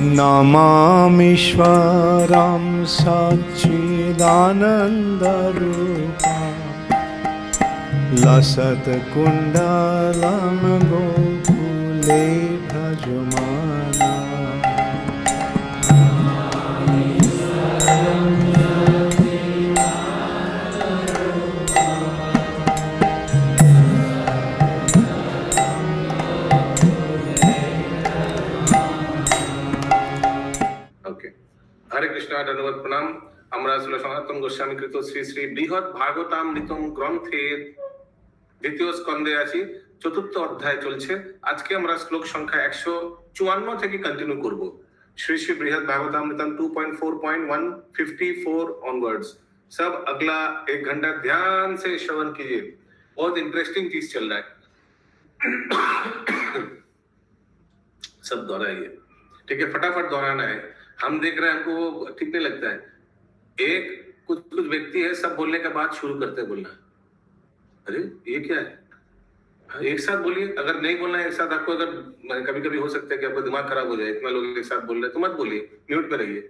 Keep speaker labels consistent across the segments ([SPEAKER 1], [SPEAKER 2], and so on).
[SPEAKER 1] नमामीश्वरं सच्चिदानन्दरूपं लसत्कुण्डलं गोकुले भजमाना।
[SPEAKER 2] हरे कृष्णा धन्यवाद प्रणाम। আমরা সনাতন গোস্বামী কৃত শ্রী শ্রী বৃহৎ ভাগবতামৃতম গ্রন্থের দ্বিতীয় স্কন্ধে আছি, চতুর্থ অধ্যায় চলছে। আজকে আমরা শ্লোক সংখ্যা 154 থেকে কন্টিনিউ করব। श्री श्री बृहद भागवतामृतम 2.4.154 ऑनवर्ड्स। सब अगला 1 घंटा ध्यान से श्रवण कीजिए, बहुत इंटरेस्टिंग चीज चल रहा है। सब दोहराइए, ठीक है, फटाफट दोहराना है। हम देख रहे हैं, हमको ठीक नहीं लगता है। एक कुछ व्यक्ति है, सब बोलने के बाद शुरू करते हैं बोलना। अरे ये क्या है, एक साथ बोलिए। अगर नहीं बोलना है एक साथ, आपको अगर कभी कभी हो सकता है कि आपका दिमाग खराब हो जाए, इतना लोग एक साथ बोल रहे हैं, तो मत बोलिए, म्यूट पे रहिए।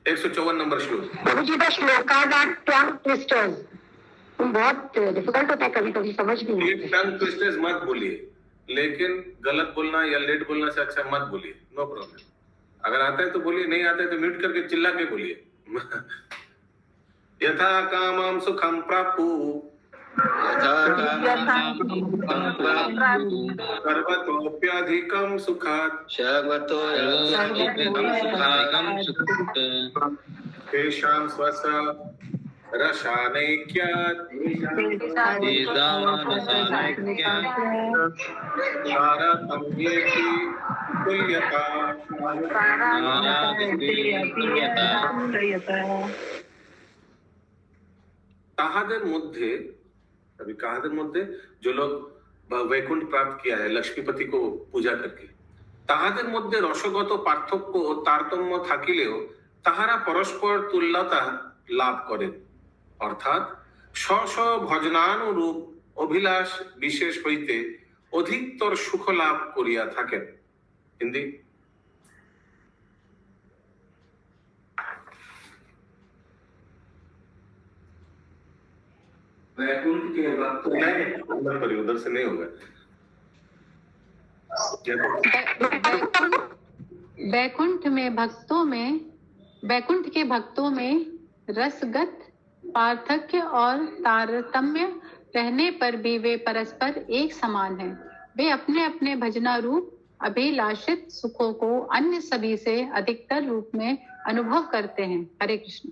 [SPEAKER 2] 154 नंबर श्लोक।
[SPEAKER 3] बहुत डिफिकल्ट होता है, कभी कभी समझ नहीं आता।
[SPEAKER 2] टंग ट्विस्टर्स मत बोलिए, लेकिन गलत बोलना या लेट बोलना से अच्छा मत बोलिए, नो प्रॉब्लम। अगर आता है तो बोलिए, नहीं आता है तो म्यूट करके चिल्ला के बोलिए। यथा कामं सुखं प्राप्तु सर्वतोप्यधिकं सुखात् तेषां स्वस्य रसानैक्यात् तारतम्येऽपि तुल्यता। তাহাদের মধ্যে, अभी কাহাদের মধ্যে जो लोग वैकुंठ प्राप्त किया है लक्ष्मीपति को पूजा करके, তাহাদের মধ্যে রসগত পার্থক্য ও তারতম্য থাকিলেও তাহারা পরস্পর তুল্যতা লাভ করেন, অর্থাৎ স্ব স্ব ভজনানুরূপ অভিলাষ বিশেষ হইতে অধিকতর সুখ লাভ করিয়া থাকেন। হিন্দি। वैकुंठ के भक्त नहीं, उधर से नहीं होगा।
[SPEAKER 4] वैकुंठ के भक्तों में रसगत पार्थक्य और तारतम्य रहने पर भी वे परस्पर एक समान हैं। वे अपने अपने भजनारूप अभिलाषित सुखों को अन्य सभी से अधिकतर रूप में अनुभव करते हैं। हरे कृष्ण।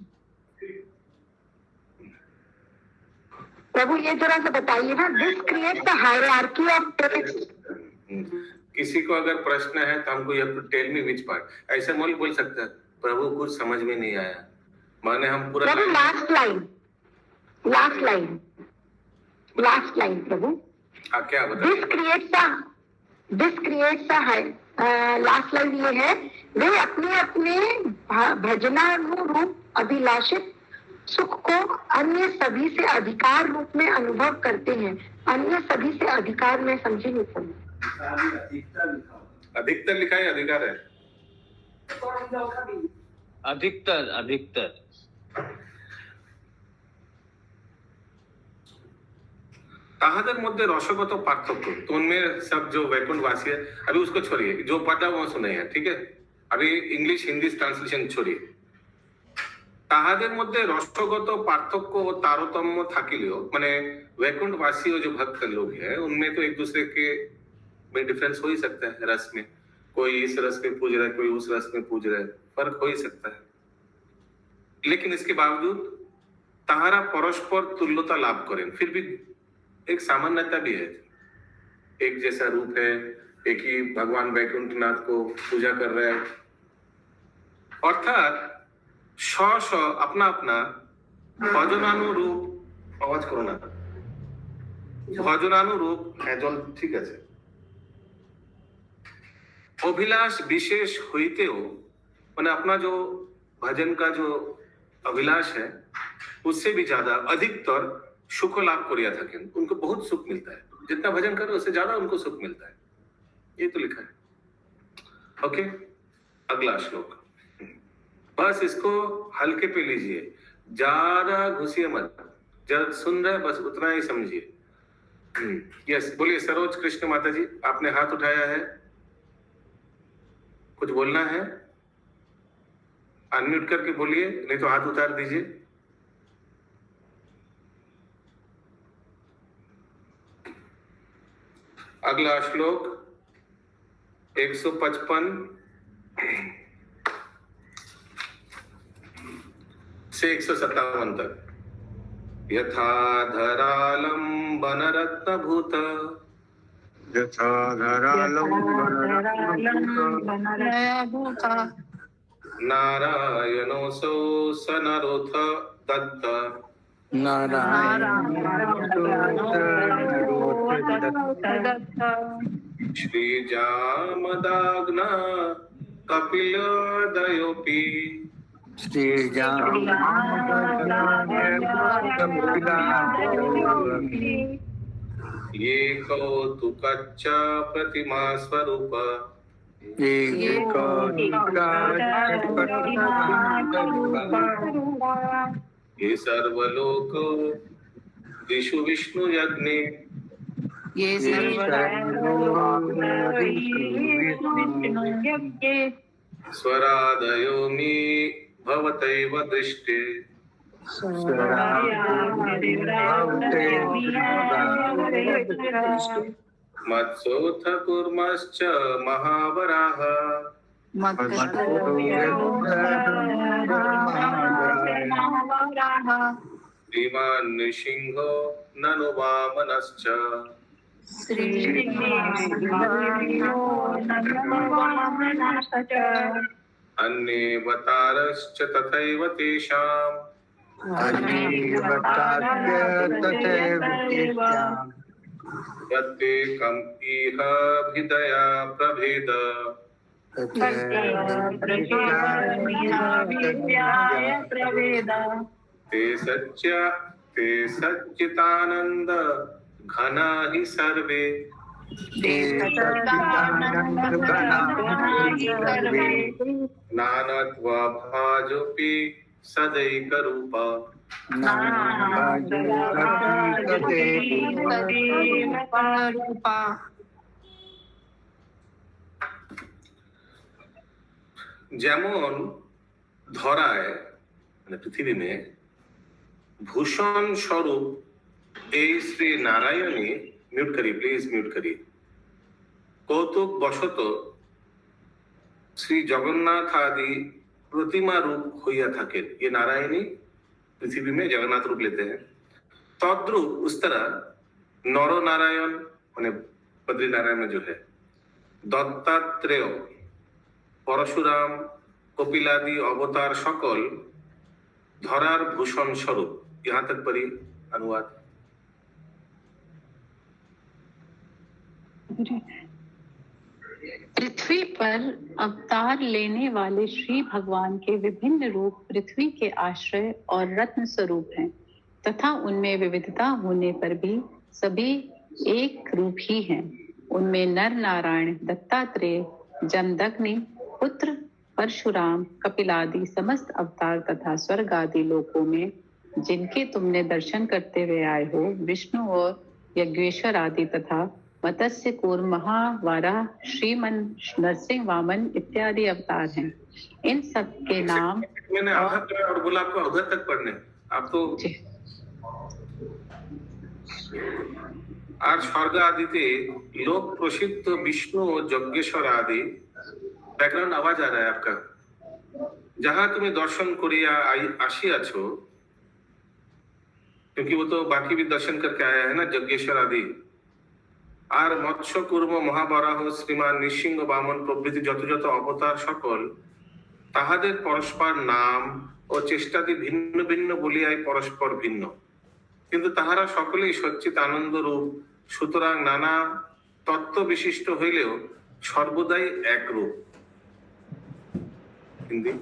[SPEAKER 3] प्रभु ये जरा सा बताइए ना, this creates the hierarchy of text.
[SPEAKER 2] किसी को अगर प्रश्न है तो हमको you have to tell me which part. ऐसे मोल बोल सकता है, प्रभु कुछ समझ में नहीं आया, माने हम पूरा
[SPEAKER 3] लास्ट लाइन प्रभु।
[SPEAKER 2] क्या बता?
[SPEAKER 3] This creates the last line ये है, वे अपने अपने भजनानुरूप अभिलाषित सुख को अन्य सभी से अधिकार रूप में अनुभव करते हैं। अन्य सभी से अधिकार में समझी नहीं पड़ी।
[SPEAKER 2] अधिकतर लिखा है, अधिकार है,
[SPEAKER 5] अधिकतर।
[SPEAKER 2] ताहादर मध्य रसगत पार्थक्य, तो उनमें सब जो वैकुंठ वासी है, अभी उसको छोड़िए, जो पढ़ा वो सुने हैं, ठीक है। अभी इंग्लिश हिंदी ट्रांसलेशन छोड़िए। তাহাদের মধ্যে रसगत पार्थक्य और तारतम्य থাকিলেও, माने वैकुंठ वासी जो भक्त लोग हैं उनमें तो एक दूसरे के में डिफरेंस हो ही सकता है रस में। कोई इस रस में पूज रहा है, कोई उस रस में पूज रहा है, फर्क हो ही सकता है। लेकिन इसके बावजूद ताहारा परस्पर तुल्यता लाभ करें, फिर भी एक सामान्यता भी है। एक जैसा रूप है, एक ही भगवान वैकुंठनाथ को पूजा कर रहे हैं, अर्थात स्व स्व अपना अपना भजनानुरूप, आवाज करो ना, भजनानुरूप है जल, ठीक है, अभिलाष विशेष होइतेও, माने अपना जो भजन का जो अभिलाष है उससे भी ज्यादा अधिकतर सुख लाभ करिया थाकेन। उनको बहुत सुख मिलता है, जितना भजन करो उससे ज्यादा उनको सुख मिलता है, ये तो लिखा है। ओके, अगला श्लोक। बस इसको हल्के पे लीजिए, ज्यादा घुसिए मत, जब सुन रहे बस उतना ही समझिए। यस, बोलिए सरोज कृष्ण माता जी, आपने हाथ उठाया है, कुछ बोलना है? अनम्यूट करके बोलिए, नहीं तो हाथ उतार दीजिए। अगला श्लोक 155 से 157 तक। यथा धरालंबन रत्नभूत
[SPEAKER 1] यथा
[SPEAKER 2] नारायणोऽसौ स नरोऽथ दत्त श्रीजामदाग्न कपिलदयोऽपि ये कौतुकच्च प्रतिमा स्वरूप ये सर्वलोक दिशु विष्णु यज्ञे स्वरादयो मे भवतैव दृष्टे मत्सोऽथ कूर्मश्च महावराः श्रीमान् नृसिंहो ननु वामनश्च अन्येवतारश्च तथैव तेषाम् प्रत्येकम् इह भिदया प्रभेद ते सच्चिदानन्द घना हि सर्वे नानत्वभाजोऽपि सदैकरूपा যেমন ধরায় মানে পৃথিবী মে ভূষণ স্বরূপ এই শ্রী নারায়ণী, म्यूट करिए प्लीज, म्यूट करिए, कौतुक बशत श्री जगन्नाथ आदि प्रतिमा रूप होइया थाकेन। ये नारायणी पृथ्वी में जगन्नाथ रूप लेते हैं। तद्रूप उस तरह नर नारायण माने बद्री नारायण में जो है दत्तात्रेय, परशुराम, कपिलादि अवतार सकल धरार भूषण स्वरूप। यहाँ तक पढ़ी अनुवाद।
[SPEAKER 4] पृथ्वी पर अवतार लेने वाले श्री भगवान के विभिन्न रूप पृथ्वी के आश्रय और रत्न स्वरूप हैं तथा उनमें विविधता होने पर भी सभी एक रूप ही हैं। उनमें नर नारायण, दत्तात्रेय, जमदग्नि पुत्र परशुराम, कपिलादि समस्त अवतार तथा स्वर्ग आदि लोकों में जिनके तुमने दर्शन करते हुए आए हो, विष्णु और यज्ञेश्वर आदि तथा मत्स्य कूर्म, महावाराह, श्रीमन, नरसिंह, वामन इत्यादि अवतार हैं। इन सब के नाम
[SPEAKER 2] मैंने आधा पढ़ा और बोला आपको उधर तक पढ़ने। आप तो आज स्वर्ग आदिते लोक प्रसिद्ध विष्णु और यज्ञेश्वर आदि बैकग्राउंड आवाज आ रहा है आपका। जहां तुम्हें दर्शन करिया आसियाछो, क्योंकि वो तो बाकी भी दर्शन करके आया है ना, यज्ञेश्वर आदि আর মৎস্য কূর্ম, মহাবরাহ, শ্রীমান, নৃসিংহ, বামন প্রভৃতি যত যত অবতার সকল তাহাদের পরস্পর নাম ও চেষ্টাদি ভিন্ন ভিন্ন বলিয়াই পরস্পর ভিন্ন, কিন্তু তাহারা সকলেই সচ্চিত আনন্দ রূপ। সুতরাং নানা তত্ত্ব বিশিষ্ট হইলেও সর্বদাই এক রূপ। হিন্দি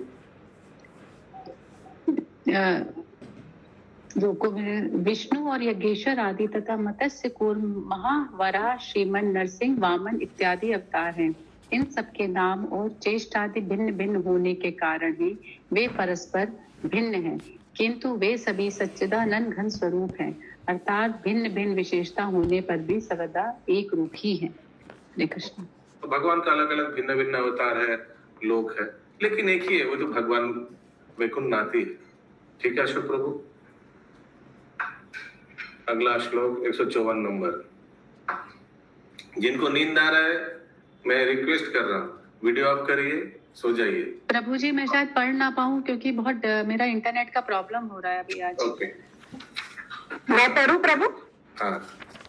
[SPEAKER 4] विष्णु और यज्ञेश्वर आदि तथा मत्स्य कूर्म, महावराह, श्रीमन, नरसिंह, वामन इत्यादि अवतार हैं। इन सब के नाम और चेष्टादि भिन्न भिन्न होने के कारण ही वे परस्पर भिन्न हैं, किंतु वे सभी सच्चिदानंद घन स्वरूप हैं, अर्थात भिन्न भिन्न विशेषता होने पर भी सर्वदा एक रूप ही है। हरे कृष्ण।
[SPEAKER 2] तो भगवान का अलग अलग भिन्न भिन्न अवतार है, लोक है, लेकिन एक ही है, वो तो भगवान वैकुंठनाथी है। ठीक है अशोक प्रभु। अगला श्लोक 154 नंबर। जिनको नींद आ रहा है मैं रिक्वेस्ट कर रहा हूँ, वीडियो ऑफ करिए, सो जाइए।
[SPEAKER 4] प्रभु जी मैं शायद पढ़ ना पाऊँ क्योंकि बहुत मेरा इंटरनेट का प्रॉब्लम हो रहा है अभी आज।
[SPEAKER 2] ओके
[SPEAKER 3] मैं पढ़ूं प्रभु?
[SPEAKER 2] हाँ,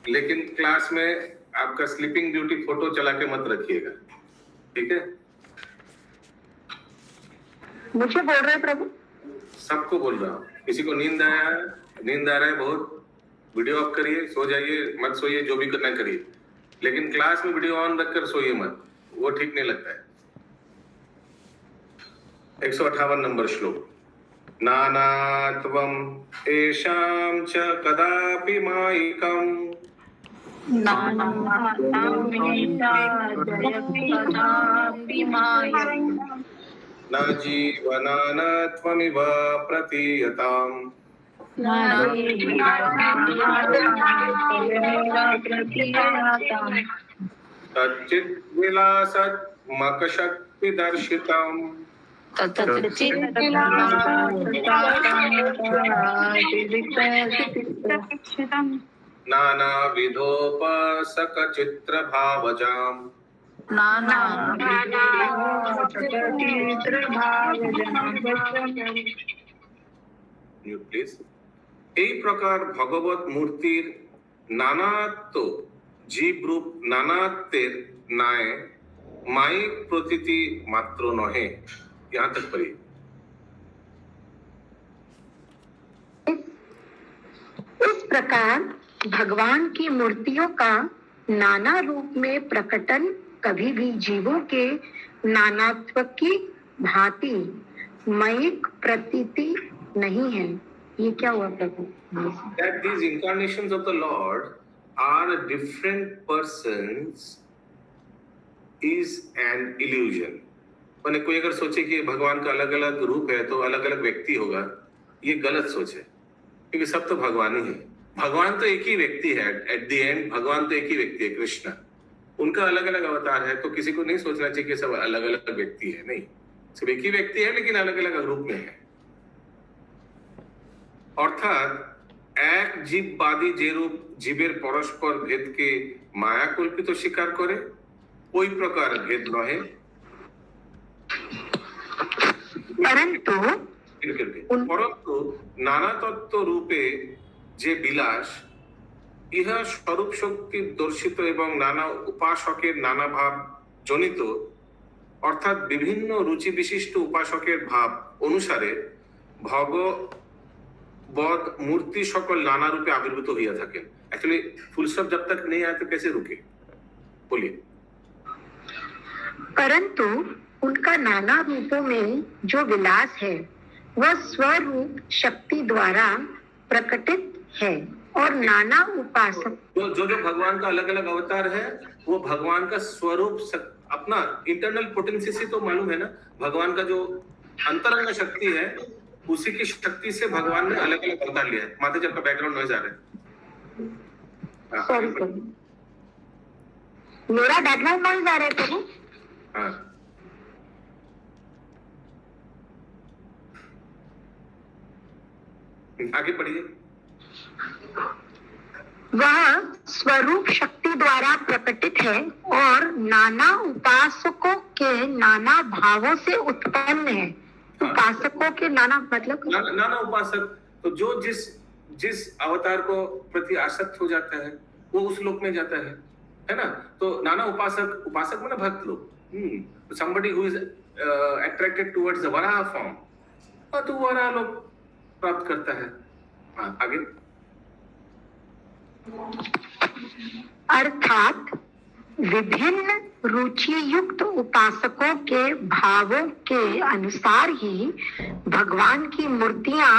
[SPEAKER 2] लेकिन क्लास में आपका स्लीपिंग ब्यूटी फोटो चला के मत रखिएगा, ठीक है?
[SPEAKER 3] मुझे बोल रहे हैं प्रभु?
[SPEAKER 2] सबको बोल रहा हूँ, किसी को नींद आ रहा है बहुत, वीडियो ऑफ करिए, सो जाइए, मत सोइए, जो भी करना करिए, लेकिन क्लास में वीडियो ऑन रखकर सोइए मत, वो ठीक नहीं लगता है। 158 नंबर श्लोक। नानात्वं येषां च कदापि मायिकम् न जीवनानत्वमिव प्रतीयताम् तच्चित् विलासत् मकशक्तिदर्शितम् नानाविधोपसकचित्रभावजाम् प्लीज। এই প্রকার ভগবত মূর্তির নানাত্ব জীব রূপ নানাত্বের ন্যায় মায়িক প্রতীতি মাত্র নহে। यहाँ तक पढ़िए।
[SPEAKER 3] इस प्रकार भगवान की मूर्तियों का नाना रूप में प्रकटन कभी भी जीवों के नानात्व की भांति मयिक प्रतीति नहीं है। ये क्या हुआ प्रभु?
[SPEAKER 2] That these incarnations of the Lord are different persons is an illusion. मैंने कोई अगर सोचे कि भगवान का अलग अलग रूप है तो अलग अलग व्यक्ति होगा, ये गलत सोच है, क्योंकि सब तो भगवान ही है। भगवान तो एक ही व्यक्ति है, एट द एंड भगवान तो एक ही व्यक्ति है, कृष्ण। उनका अलग अलग अवतार है, तो किसी को नहीं सोचना चाहिए कि सब अलग अलग व्यक्ति है, नहीं, सब एक ही व्यक्ति है लेकिन अलग अलग रूप में है। অর্থাৎ এক জীববাদী যেরূপ জীবের পরস্পর ভেদকে মায়া কল্পিত স্বীকার করে, ওই প্রকার ভেদ নহে, পরন্তু নানা তত্ত্ব রূপে যে বিলাস, ইহা স্বরূপ শক্তির দর্শিত এবং নানা উপাসকের নানা ভাব জনিত, অর্থাৎ বিভিন্ন রুচি বিশিষ্ট উপাসকের ভাব অনুসারে भगवद मूर्ति सकल नाना रूपे आविर्भूत हुआ थाकेन। एक्चुअली फुल स्टॉप जब तक नहीं आए तो कैसे रुके, बोलिए।
[SPEAKER 3] परंतु उनका नाना रूपों में जो विलास है वह स्वरूप शक्ति द्वारा प्रकटित है और नाना उपासक
[SPEAKER 2] जो भगवान का अलग अलग अवतार है वो भगवान का स्वरूप अपना इंटरनल पोटेंसी से तो मालूम है ना, भगवान का जो अंतरंग शक्ति है उसी की शक्ति से भगवान ने अलग अलग अवतार लिया है। माता जी आपका बैकग्राउंड नॉइज आ रहा है।
[SPEAKER 3] सॉरी मेरा बैकग्राउंड नॉइज आ रहा है प्रभु?
[SPEAKER 2] हाँ, आगे पढ़िए।
[SPEAKER 3] वह स्वरूप शक्ति द्वारा प्रकटित है और नाना उपासकों के नाना भावों से उत्पन्न है। उपासकों के नाना मतलब
[SPEAKER 2] नाना उपासक, तो जो जिस अवतार को प्रति आसक्त हो जाता है वो उस लोक में जाता है ना। तो नाना उपासक माने भक्त लोग, somebody who is attracted towards the Varaha form, तो वराह लोग प्राप्त करता है। हाँ, आगे।
[SPEAKER 3] अर्थात विभिन्न रुचि युक्त उपासकों के भावों के अनुसार ही भगवान की मूर्तियां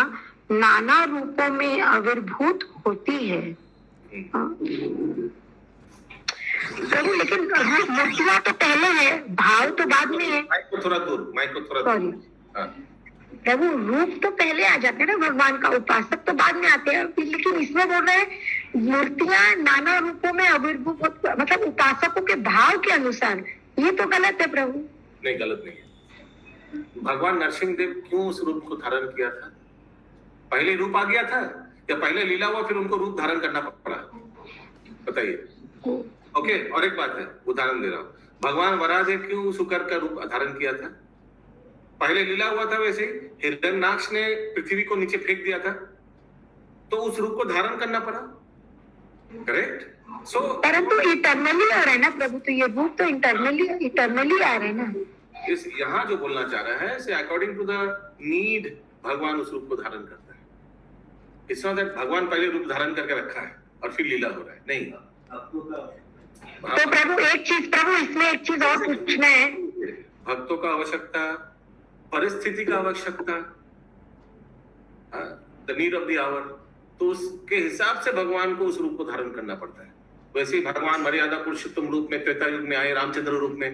[SPEAKER 3] नाना रूपों में आविर्भूत होती है। प्रभु लेकिन मूर्तियां तो पहले है, भाव तो बाद में है।
[SPEAKER 2] माइक को थोड़ा दूर, माइक को थोड़ा
[SPEAKER 3] सॉरी
[SPEAKER 2] दूर। हाँ।
[SPEAKER 3] प्रभु, रूप तो पहले आ जाते हैं ना भगवान का, उपासक तो बाद में आते हैं। लेकिन इसमें बोल रहे हैं मूर्तियां नाना रूपों में आविर्भूत, मतलब उपासकों के भाव के अनुसार। ये तो गलत है प्रभु।
[SPEAKER 2] नहीं, गलत नहीं है। भगवान नरसिंहदेव क्यों उस रूप को धारण किया था? पहले रूप आ गया था या पहले लीला हुआ फिर उनको रूप धारण करना पड़ा? बताइए। ओके, और एक बात है, उदाहरण दे रहा हूँ। भगवान वराहदेव क्यों शुकर का रूप धारण किया था? पहले लीला हुआ था, वैसे हिरण्यनाक्ष ने पृथ्वी को नीचे फेंक दिया था, तो उस रूप को धारण करना पड़ा। करेक्ट। सो
[SPEAKER 3] परंतु इटर्नली आ रहा है ना प्रभु, तो ये रूप तो इटर्नली आ रहे हैं ना।
[SPEAKER 2] इस यहाँ जो बोलना चाह रहा है, से अकॉर्डिंग टू द नीड भगवान उस रूप को धारण करता है। इट्स नॉट दैट भगवान पहले रूप धारण करके रखा है और फिर लीला हो रहा है, नहीं।
[SPEAKER 3] तो प्रभु इसमें एक चीज और पूछना है।
[SPEAKER 2] भक्तों का आवश्यकता, परिस्थिति का आवश्यकता, the need of the hour, तो उसके हिसाब से भगवान को उस रूप को धारण करना पड़ता है। वैसे ही भगवान मर्यादा पुरुषोत्तम रूप में त्रेता युग में आए, रामचंद्र रूप में।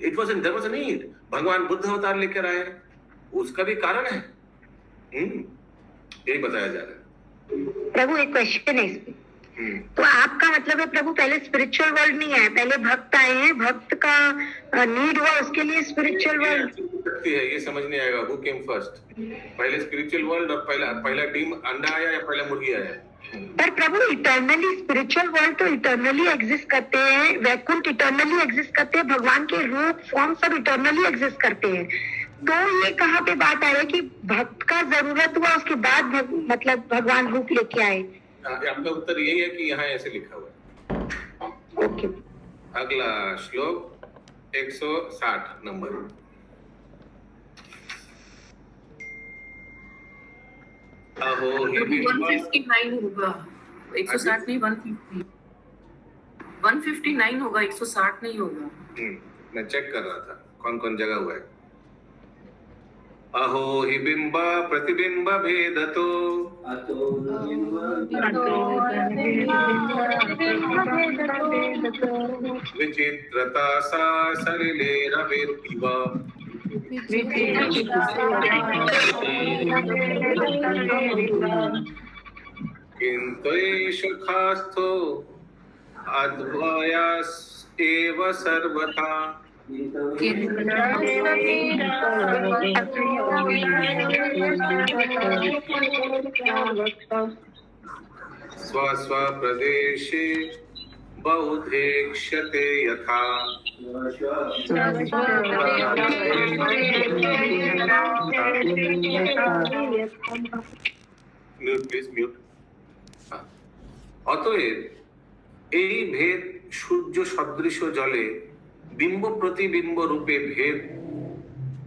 [SPEAKER 2] There was a need. भगवान बुद्ध अवतार लेकर आए, उसका भी कारण है। यही बताया जा रहा है।
[SPEAKER 3] प्रभु एक क्वेश्चन है इसमें, तो आपका मतलब है प्रभु पहले स्पिरिचुअल वर्ल्ड नहीं है, पहले भक्त आए हैं, भक्त का नीड हुआ, उसके लिए स्पिरिचुअल वर्ल्ड
[SPEAKER 2] है। ये समझ नहीं आएगा हु केम फर्स्ट, पहले स्पिरिचुअल वर्ल्ड और पहला टीम अंडा आया या पहला मुर्गी आया?
[SPEAKER 3] पर प्रभु इटर्नली स्पिरिचुअल वर्ल्ड तो इटर्नली एग्जिस्ट करते हैं, वैकुंठ इटर्नली एग्जिस्ट करते हैं, भगवान के रूप फॉर्म सब इटर्नली एग्जिस्ट करते हैं। तो ये कहाँ पे बात आ रही है कि भक्त का जरूरत हुआ उसके बाद मतलब भगवान रूप लेके आए?
[SPEAKER 2] आपका उत्तर यही है कि यहाँ ऐसे लिखा हुआ है।
[SPEAKER 3] ओके।
[SPEAKER 2] अगला श्लोक 160 नंबर। अहो
[SPEAKER 6] 159 होगा, 160 नहीं, 150 159 होगा, 160 नहीं होगा।
[SPEAKER 2] मैं चेक कर रहा था कौन कौन जगह हुआ है। अहो हि बिंब प्रतिबिंब भेदतो विचित्रता सा सलिलेरवेत्तिव किन्तु एष खास्थो अद्वयास एव सर्वथा स्व प्रदेशे बहुधेक्ष्यते यथा। Mute please, mute. অতএব এই ভেদ সূর্য সদৃশ জলে বিম্ব প্রতিবিম্ব রূপে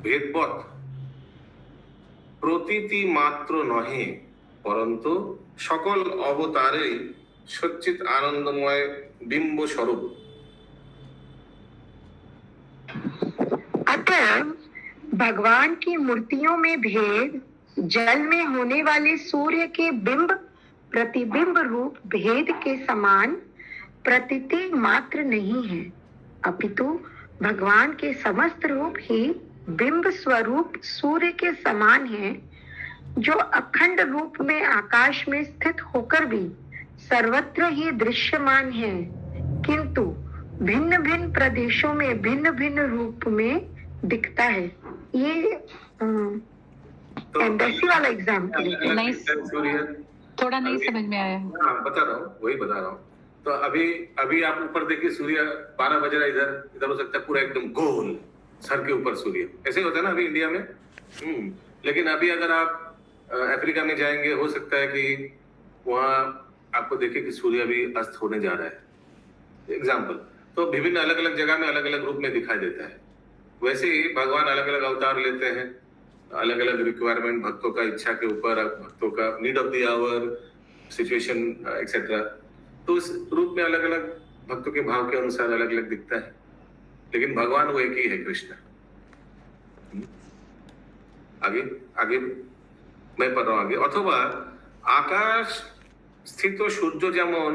[SPEAKER 2] ভেদবৎ প্রতীতি মাত্র নহে, পরন্তু সকল অবতারে সচ্চিত आनंदमय बिंब स्वरूप।
[SPEAKER 3] अतः भगवान की मूर्तियों में भेद जल में होने वाले सूर्य के बिंब प्रतिबिंब रूप भेद के समान प्रतीति मात्र नहीं है, अपितु भगवान के समस्त रूप ही बिंब स्वरूप सूर्य के समान है, जो अखंड रूप में आकाश में स्थित होकर भी सर्वत्र ही दृश्यमान है, किंतु भिन्न भिन्न प्रदेशों में भिन्न भिन्न रूप में दिखता है। ये एम्बेसी वाला एग्जाम्पल
[SPEAKER 4] नहीं, थोड़ा नहीं समझ में आया।
[SPEAKER 2] हाँ, बता रहा हूँ, वही बता रहा हूँ। तो अभी आप ऊपर देखिए, सूर्य 12 बज रहा है, इधर हो सकता है पूरा एकदम गोल सर के ऊपर सूर्य, ऐसे होता है ना अभी इंडिया में। लेकिन अभी अगर आप अफ्रीका में जाएंगे, हो सकता है कि वहाँ आपको देखे कि सूर्य अभी अस्त होने जा रहा है, एग्जाम्पल। तो विभिन्न अलग अलग जगह में अलग अलग रूप में दिखाई देता है। वैसे ही भगवान अलग अलग अवतार लेते हैं, अलग अलग रिक्वायरमेंट भक्तों का, इच्छा के ऊपर, भक्तों का need of the hour, situation etcetera, तो उस रूप में अलग अलग भक्तों के भाव के अनुसार अलग अलग दिखता है। लेकिन भगवान वो एक ही है, कृष्ण। आगे मैं पढ़ रहा हूँ आगे। अथवा आकाश स्थित सूर्य যেমন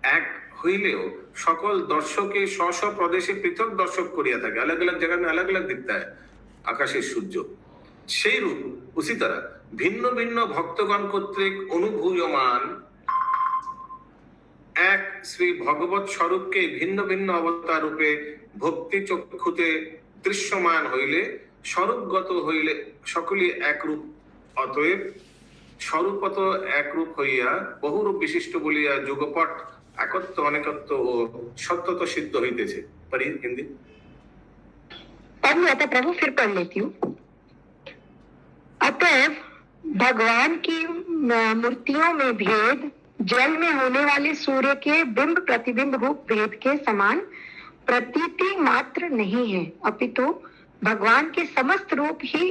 [SPEAKER 2] এক হইলেও সকল দর্শকে স্ব স্ব প্রদেশে পৃথক দর্শক করিয়া থাকে, अलग अलग जगह में अलग अलग दिखता है আকাশের সূর্য। সেই রূপ उसी तरह ভিন্ন ভিন্ন ভক্তগণ কর্তৃক অনুভূয়মান এক শ্রী ভগবত স্বরূপকে ভিন্ন ভিন্ন অবতার রূপে ভক্তি চক্ষুতে দৃশ্যমান হইলে স্বরূপগত হইলে সকলই একরূপ, অতএব স্বরূপত একরূপ হইয়া বহুরূপ বিশিষ্ট বলিয়া যুগপট একত্ব অনেকত্ব ও সত্যত সিদ্ধ হইতেছে। পড়ি হিন্দি।
[SPEAKER 3] अब आता प्रभु फिर पढ़ लेती हूँ। अतएव भगवान की मूर्तियों में भेद जल में होने वाले सूर्य के बिंब प्रतिबिंब रूप भेद के समान प्रतीति मात्र नहीं है, अपितु भगवान के समस्त रूप ही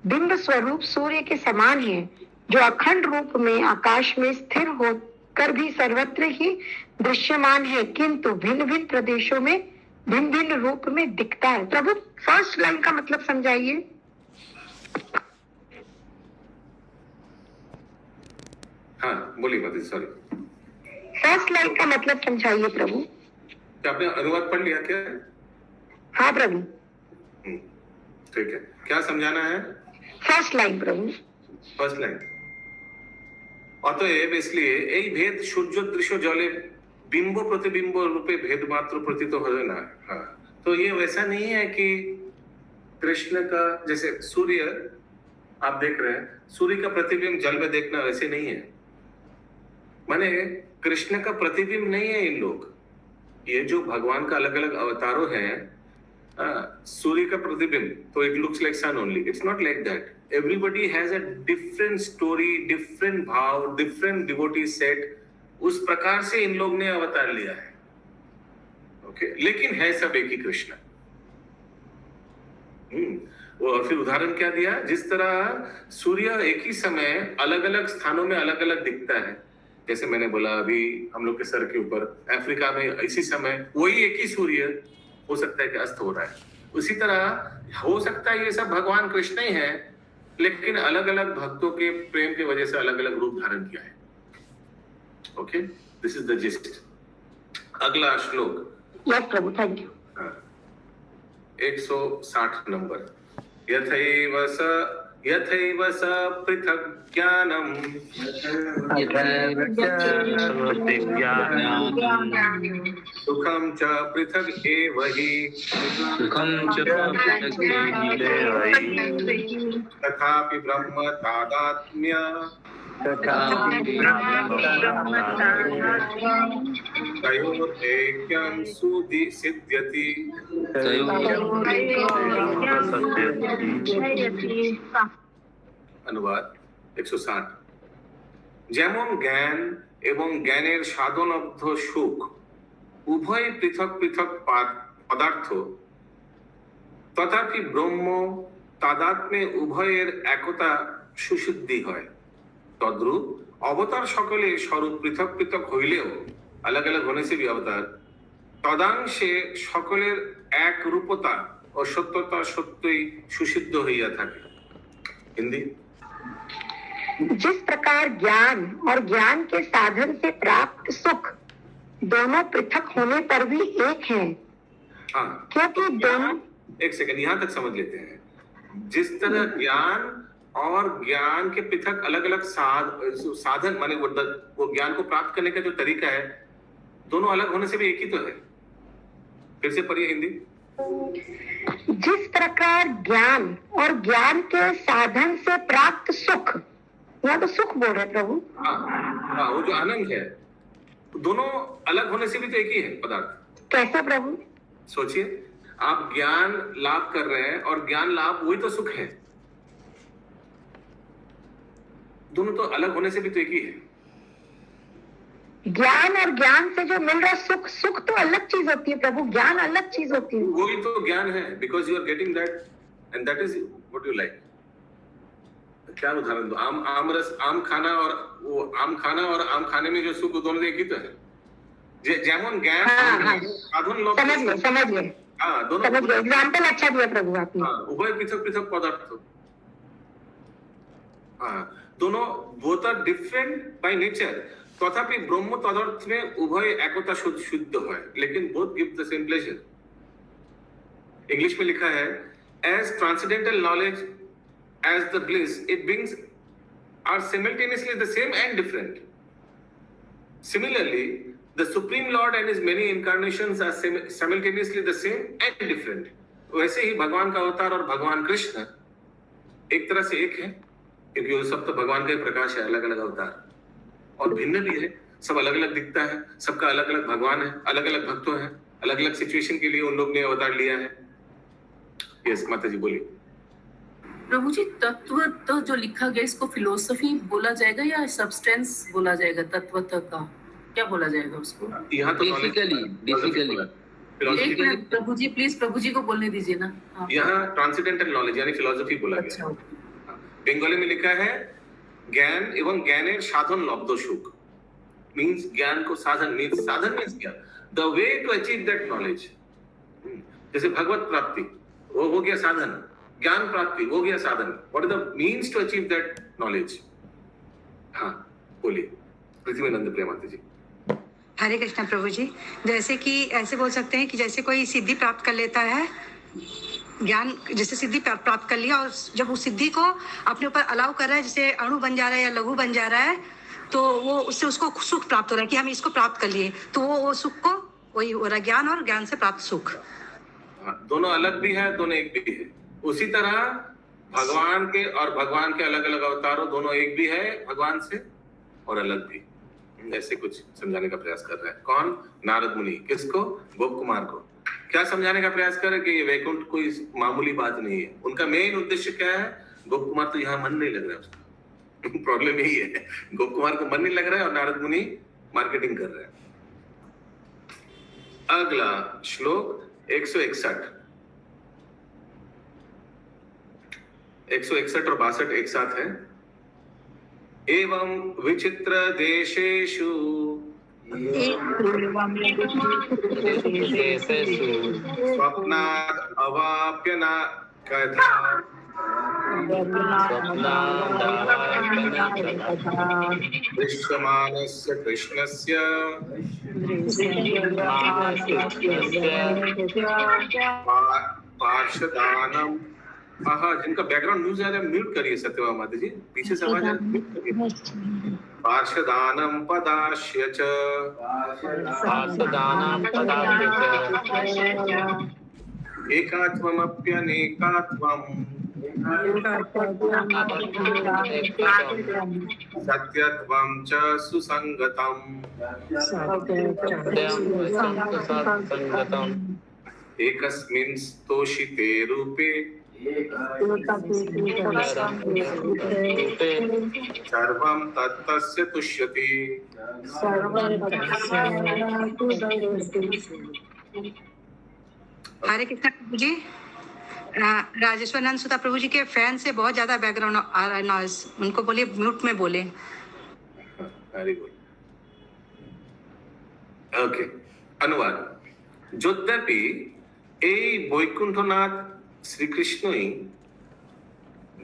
[SPEAKER 3] बिंब स्वरूप सूर्य के समान है, जो अखंड रूप में आकाश में स्थिर होकर भी सर्वत्र ही दृश्यमान है, किंतु भिन्न भिन्न प्रदेशों में भिन्न भिन्न रूप में दिखता है। प्रभु फर्स्ट लाइन का मतलब समझाइए।
[SPEAKER 2] हाँ बोलिए माता जी, सॉरी।
[SPEAKER 3] फर्स्ट लाइन का मतलब समझाइए प्रभु।
[SPEAKER 2] क्या आपने अनुवाद पढ़ लिया क्या?
[SPEAKER 3] हाँ प्रभु।
[SPEAKER 2] ठीक है, क्या समझाना है?
[SPEAKER 3] फर्स्ट लाइन प्रभु।
[SPEAKER 2] First line. অতএব इसलिए এই ভেদ সূর্য দৃশ্য জলে बिंब प्रतिबिंब रूपे भेद मात्र प्रतीत हो ना। हाँ, तो ये वैसा नहीं है कि कृष्ण का जैसे सूर्य आप देख रहे हैं, सूर्य का प्रतिबिंब जल में देखना वैसे नहीं है। माने कृष्ण का प्रतिबिंब नहीं है इन लोग, ये जो भगवान का अलग अलग अवतारों हैं, सूर्य का प्रतिबिंब, तो it looks like sun only. It's not like that. Everybody has a different story, different भाव, डिफरेंट डिवोटी सेट। उस प्रकार से इन लोग ने अवतार लिया है। ओके, लेकिन है सब एक ही कृष्ण। वो फिर उदाहरण क्या दिया, जिस तरह सूर्य एक ही समय अलग अलग स्थानों में अलग अलग दिखता है, जैसे मैंने बोला अभी हम लोग के सर के ऊपर अफ्रीका में इसी समय वही एक ही सूर्य हो सकता है कि अस्त हो रहा है। उसी तरह हो सकता है ये सब भगवान कृष्ण ही है, लेकिन अलग अलग भक्तों के प्रेम की वजह से अलग अलग रूप धारण किया है। Okay, this is the gist. अगला श्लोक।
[SPEAKER 3] यस प्रभु, थैंक यू।
[SPEAKER 2] 160 नंबर। यथैव स पृथक् ज्ञानम् सुखं च पृथक् एव हि तथापि ब्रह्म तादात्म्य तयोरेक्यं सिद्ध्यति। अनुवाद 160। যেমন জ্ঞান এবং জ্ঞানের সাধনলব্ধ সুখ উভয় পৃথক পৃথক পদার্থ, তথাপি ব্রহ্ম তাদাত্ম্যে উভয়ের একতা সুশুদ্ধি হয়, তদ্রূপ अवतार सकले स्वरूप पृथक पृथक हইলেও अलग अलग होने से भी अवतार तदांशे सकलेर एक रूपता और सत्यता सत्यई सुसिद्ध हইয়া থাকে। हिंदी।
[SPEAKER 3] जिस प्रकार ज्ञान और ज्ञान के साधन से प्राप्त सुख दोनों पृथक होने पर भी एक हैं।
[SPEAKER 2] हाँ,
[SPEAKER 3] क्योंकि दोनों,
[SPEAKER 2] एक सेकंड यहाँ तक समझ लेते हैं। जिस तरह ज्ञान और ज्ञान के पृथक अलग अलग साधन माने वो ज्ञान को प्राप्त करने का जो तरीका है, दोनों अलग होने से भी एक ही तो है। फिर से पढ़िए हिंदी।
[SPEAKER 3] जिस प्रकार ज्ञान और ज्ञान के साधन से प्राप्त सुख, यहाँ तो सुख बोल रहे प्रभु।
[SPEAKER 2] हाँ, वो जो आनंद है दोनों अलग होने से भी तो एक ही है पदार्थ।
[SPEAKER 3] कैसे प्रभु?
[SPEAKER 2] सोचिए, आप ज्ञान लाभ कर रहे हैं और ज्ञान लाभ वही तो सुख है, दोनों तो अलग होने से भी तो एक ही है।
[SPEAKER 3] ज्ञान और ज्ञान से जो मिल रहा सुख, सुख तो अलग चीज होती है प्रभु, ज्ञान अलग चीज होती है।
[SPEAKER 2] वही तो ज्ञान है, because you are getting that and that is what you like. क्या उदाहरण दो? आम रस, आम खाना और वो आम खाना और आम खाने में जो सुख, दोनों एक ही तो है। যেমন জ্ঞান সাধন লোক
[SPEAKER 3] समझ गए।
[SPEAKER 2] हाँ, दोनों
[SPEAKER 3] समझ गए। एग्जाम्पल अच्छा दिया प्रभु आपने।
[SPEAKER 2] हाँ, उभय पृथक पृथक पदार्थ। हाँ, दोनों both are different by nature, तथापि ब्रह्म तदर्थ में उभय एकता शुद्ध है, लेकिन both give the same pleasure. English में लिखा है, as transcendental knowledge as the bliss it brings are simultaneously the same and different. Similarly, the Supreme Lord and his many incarnations are simultaneously the same and different. वैसे ही भगवान का अवतार और भगवान कृष्ण एक तरह से एक है, क्योंकि वो सब तो भगवान का ही प्रकाश है, अलग अलग अवतार, और भिन्न भी है, सब अलग अलग दिखता है, सबका अलग अलग भगवान है, अलग अलग भक्तों हैं, अलग अलग सिचुएशन के लिए उन लोग ने अवतार लिया है। यस माता जी बोलिए।
[SPEAKER 6] प्रभु जी, तत्व जो लिखा गया इसको फिलोसफी बोला जाएगा या सब्सटेंस बोला जाएगा? तत्व का क्या बोला जाएगा उसको?
[SPEAKER 2] यहाँ तो
[SPEAKER 5] बेसिकली
[SPEAKER 6] एक मिनट प्रभु जी, प्लीज प्रभु जी को बोलने दीजिए ना। हाँ।
[SPEAKER 2] यहाँ ट्रांसेंडेंटल नॉलेज यानी फिलोसफी बोला गया।
[SPEAKER 6] अच्छा,
[SPEAKER 2] बंगाली में लिखा है, ज्ञान एवं ज्ञानेर साधन लब्ध सुख, मींस ज्ञान को साधन मींस क्या, the way to achieve that knowledge. जैसे भगवत प्राप्ति वो हो गया साधन, ज्ञान प्राप्ति हो गया साधन, what is the means to achieve that knowledge. हाँ बोलिए पृथ्वीनंद प्रिया माता जी।
[SPEAKER 7] हरे कृष्णा प्रभु जी। जैसे कि ऐसे बोल सकते हैं कि जैसे कोई सिद्धि प्राप्त कर लेता है, ज्ञान जैसे सिद्धि प्राप्त कर लिया, और जब उस सिद्धि को अपने ऊपर अलाउ कर रहा है, जैसे अणु बन जा रहा है या लघु बन जा रहा है, तो वो उससे उसको सुख प्राप्त हो रहा है कि हम इसको प्राप्त कर लिए, तो वो सुख को वही हो रहा है, ज्ञान और ज्ञान से प्राप्त सुख।
[SPEAKER 2] दोनों अलग भी है, दोनों एक भी है। उसी तरह भगवान के और भगवान के अलग अलग अवतारों, दोनों एक भी है भगवान से और अलग भी। ऐसे कुछ समझाने का प्रयास कर रहा है कौन? नारद मुनि। किसको? गोप कुमार को। क्या समझाने का प्रयास कर रहे हैं कि ये वैकुंठ कोई मामूली बात नहीं है। उनका मेन उद्देश्य क्या है? गोप कुमार तो यहाँ मन नहीं लग रहा है उसका प्रॉब्लम यही है, गोप कुमार को मन नहीं लग रहा है और नारद मुनि मार्केटिंग कर रहे हैं। अगला श्लोक 161 और 62 एक साथ है। एवं विचित्र देशेषु स्वप्नाद् अवाप्य न कथा दृश्यमानस्य कृष्णस्य पार्षदानम्। जिनका बैकग्राउंड म्यूजिक आ रहा है म्यूट करिए सत्यवा माता जी, पीछे से आवाज आ रही है। पार्षदानं पदाश्य च एकात्वमप्यनेकात्वम् सत्यत्वं च सुसंगतम् एकस्मिन् स्तोषिते रूपे सर्वं तत्तस्य तुष्यति।
[SPEAKER 7] हरे कृष्णा प्रभु जी। राजेश्वरानंद सुता प्रभु जी के फैन से बहुत ज्यादा बैकग्राउंड आ रहा है नॉइज, उनको बोलिए म्यूट में बोले।
[SPEAKER 2] ओके, अनुवाद। যদ্যপি এই বৈকুণ্ঠনাথ শ্রীকৃষ্ণই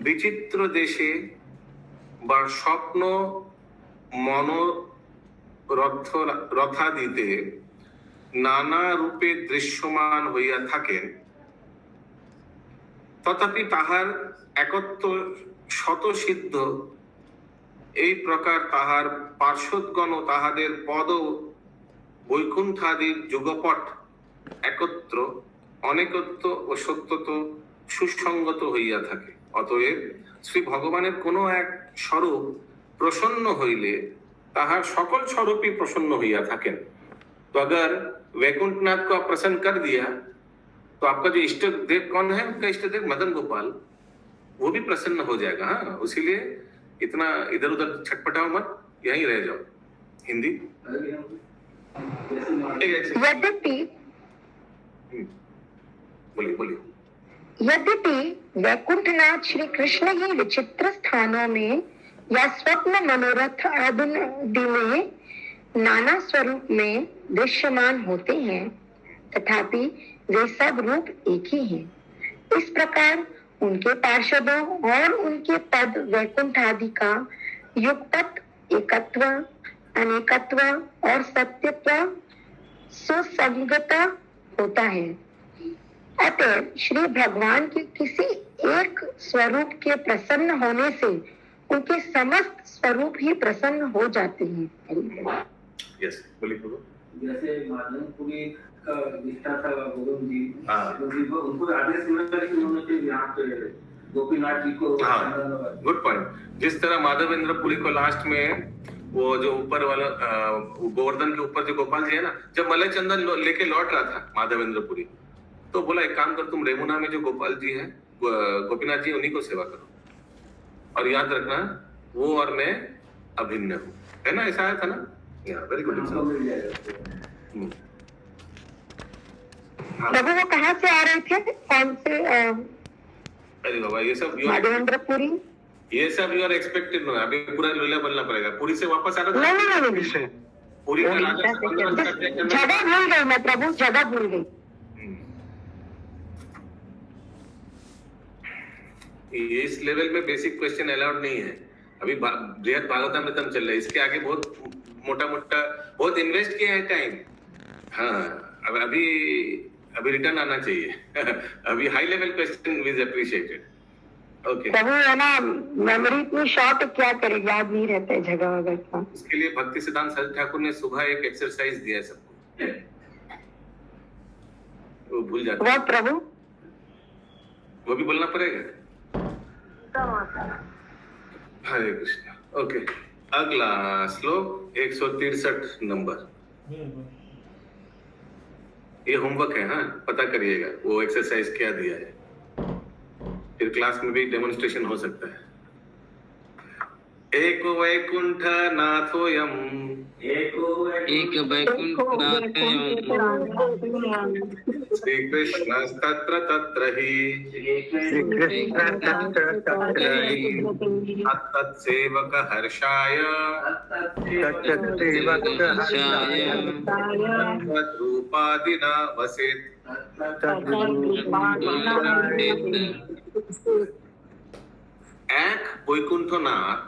[SPEAKER 2] বিচিত্র দেশে বা স্বপ্ন মনোরথাদিতে নানা রূপে দৃশ্যমান হইয়া থাকেন, তথাপি তাহার একত্ব শতসিদ্ধ। এই প্রকার তাহার পার্শ্বদগণ তাহাদের পদ বৈকুণ্ঠাদির যুগপট একত্র অনেকত্ব ও সত্যত সুসঙ্গত হইয়া থাকে। অতএব শ্রী ভগবানের কোনো এক স্বরূপ প্রসন্ন হইলে তাহার সকল स्वरूपी प्रसन्न होइया थाकेन। तो अगर वैकुंठनाथ को आप प्रसन्न कर दिया तो आपका जो इष्ट देव कौन है? उनका इष्ट देव मदन गोपाल, वो भी प्रसन्न हो जाएगा। हाँ, इसीलिए इतना इधर उधर छटपटाओ मत, यहीं रह जाओ। हिंदी
[SPEAKER 3] यद्यपि
[SPEAKER 2] बोलिए।
[SPEAKER 3] यद्यपि वैकुंठनाथ श्री कृष्ण ही विचित्र स्थानों में या स्वप्न मनोरथ आदि में नाना स्वरूप में दृश्यमान होते हैं, तथापि वे सब रूप एक ही हैं। इस प्रकार उनके पार्षदों और उनके पद वैकुंठ आदि का युगपत एकत्व अनेकत्व और सत्यत्व सुसंगत होता है। अतः श्री भगवान के किसी एक स्वरूप के प्रसन्न होने से उनके समस्त स्वरूप ही प्रसन्न हो जाते हैं।
[SPEAKER 2] यस, बोलिए प्रभु।
[SPEAKER 8] जैसे माधवपुरी का निष्ठा था गोविंद जी,
[SPEAKER 2] हाँ।
[SPEAKER 8] उनको आदेश मिला कि उन्होंने फिर यहाँ पे गोपीनाथ जी को,
[SPEAKER 2] हाँ, गुड पॉइंट। जिस तरह माधवेंद्र पुरी को लास्ट में वो जो ऊपर वाला गोवर्धन के ऊपर जो गोपाल जी है ना, जब मलय चंदन लेके लौट रहा था माधवेंद्र पुरी, तो बोला एक काम कर, तुम रेमुना में जो गोपाल जी है, गोपीनाथ जी, उन्हीं को सेवा करो, और याद रखना वो और मैं अभिन्न हूँ, है ना? ऐसा आया था ना? Very good.
[SPEAKER 3] प्रभु वो कहाँ से आ रहे थे, कौन से?
[SPEAKER 2] अरे बाबा, ये सब
[SPEAKER 3] माधवेंद्र पुरी,
[SPEAKER 2] ये सब यू आर एक्सपेक्टेड ना, अभी पूरा लीला बनना पड़ेगा। पुरी से वापस आना था,
[SPEAKER 3] नहीं,
[SPEAKER 2] पुरी का राजा से 15 मिनट तक करना।
[SPEAKER 3] जगह भूल गई मैं प्रभु, जगह भूल गई।
[SPEAKER 2] इस लेवल में बेसिक क्वेश्चन अलाउड नहीं है। अभी बृहद भागवतामृतम चल रहा है, इसके आगे बहुत मोटा बहुत इन्वेस्ट किया है टाइम। हाँ, अब अभी रिटर्न आना चाहिए। अभी high level question is appreciated. Okay
[SPEAKER 3] प्रभु है ना, मेमोरी इतनी शॉर्ट, क्या करे, याद नहीं रहता है जगह वगैरह का।
[SPEAKER 2] इसके लिए भक्ति सिद्धांत सर ठाकुर ने सुबह एक एक्सरसाइज दिया है सबको, वो भूल जाते
[SPEAKER 3] वो प्रभु
[SPEAKER 2] वो भी बोलना पड़ेगा। हरे कृष्णा। ओके, अगला श्लोक 163 नंबर। ये होमवर्क है, हाँ, पता करिएगा वो एक्सरसाइज क्या दिया है, फिर क्लास में भी डेमोन्स्ट्रेशन हो सकता है। एको वैकुंठ नाथोयम,
[SPEAKER 5] एक वैकुंठनाथोऽयं
[SPEAKER 2] श्री कृष्ण तत्र तत्र ही तत्सेवक हर्षाय रूपादिना वसेत्। এক বৈকুণ্ঠনাথ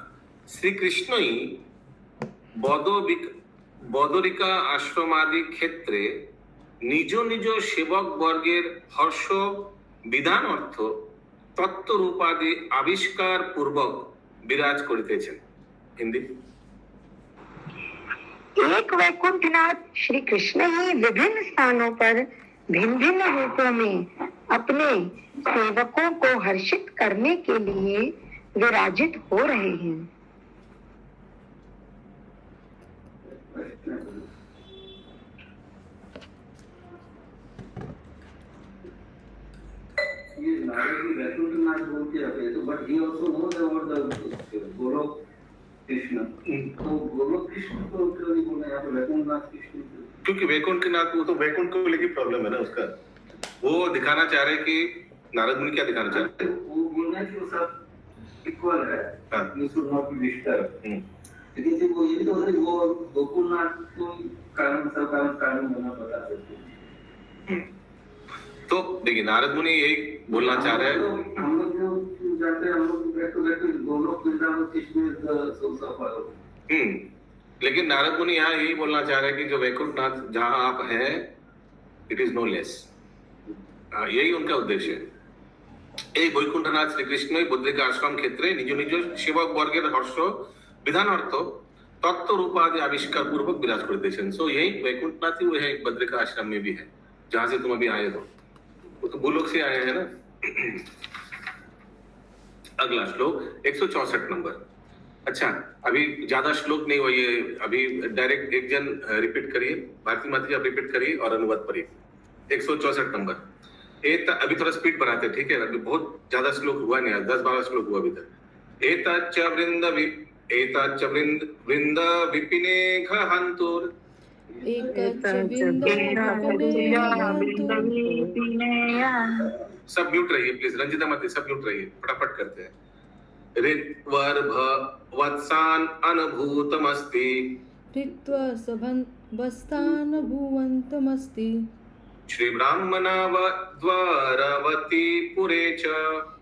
[SPEAKER 2] শ্রীকৃষ্ণই বদরিকা আশ্রমাদি ক্ষেত্রে নিজ নিজ সেবক বর্গের হর্ষ বিধান অর্থ তত্ত্বরূপাদি আবিষ্কার পূর্বক বিরাজ করিতেছেন। হিন্দি।
[SPEAKER 3] एक वैकुंठनाथ श्री कृष्ण ही विभिन्न स्थानों पर भिन्न भिन्न रूपों में अपने सेवकों को हर्षित करने के लिए विराजित हो रहे हैं।
[SPEAKER 8] ये नारद जी वैकुंठनाथ बोल के रखे, तो but he also knows about the Golok Krishna. तो गोलोक कृष्ण को क्यों नहीं बोला यहाँ पे वैकुंठनाथ कृष्ण?
[SPEAKER 2] क्योंकि वैकुंठ के नाथ, वो तो वैकुंठ को लेके प्रॉब्लम है ना उसका। वो दिखाना चाह रहे कि नारद मुनि क्या दिखाना चाहते हैं,
[SPEAKER 8] वो बोलना है कि वो सब इक्वल है, you should not be disturb. लेकिन जब वो ये तो है, वो गोकुलनाथ को कारण बना बता सकते हैं।
[SPEAKER 2] तो देखिए नारद मुनि यही बोलना चाह रहे हैं।
[SPEAKER 8] हम लोग जो जाते हैं, हम लोग बैठ Golok Vrindavan Krishna is the source of our.
[SPEAKER 2] लेकिन नारद मुनि यहाँ यही बोलना चाह रहे हैं कि जो वैकुंठनाथ जहाँ आप हैं, इट इज नो लेस। यही उनका उद्देश्य है। এই বৈকুণ্ঠনাথ শ্রীকৃষ্ণই বদ্রিকা আশ্রম ক্ষেত্রে নিজ নিজ সেবক বর্গের হর্ষ বিধান অর্থ तत्व रूपादि आविष्कार पूर्वक विराज करतेছেন। सो यही वैकुंठनाथ ही वो है बद्रिका आश्रम में भी है, जहां से तुम अभी आए हो। वो तो गोलोक से आए हैं ना। अगला श्लोक 164 नंबर। अच्छा, अभी ज्यादा श्लोक नहीं हुआ, ये अभी डायरेक्ट एक जन रिपीट करिए, भारती माता जी आप रिपीट करिए और अनुवाद पढ़िए। 164 नंबर। अभी थोड़ा स्पीड बढ़ाते हैं, ठीक है? अभी बहुत ज्यादा श्लोक हुआ नहीं, 10-12 श्लोक हुआ अभी तक। एतच्च वृंद विपिने घहंतुर। सब म्यूट रहिए प्लीज, रंजिता मत, सब म्यूट रहिए, फटाफट करते हैं। ऋत्वर्भ वत्सान अनुभूतमस्ति,
[SPEAKER 9] ऋत्वा सभवस्तानुभूवन्तमस्ति,
[SPEAKER 2] श्री ब्राह्मणा द्वारवती पुरे च,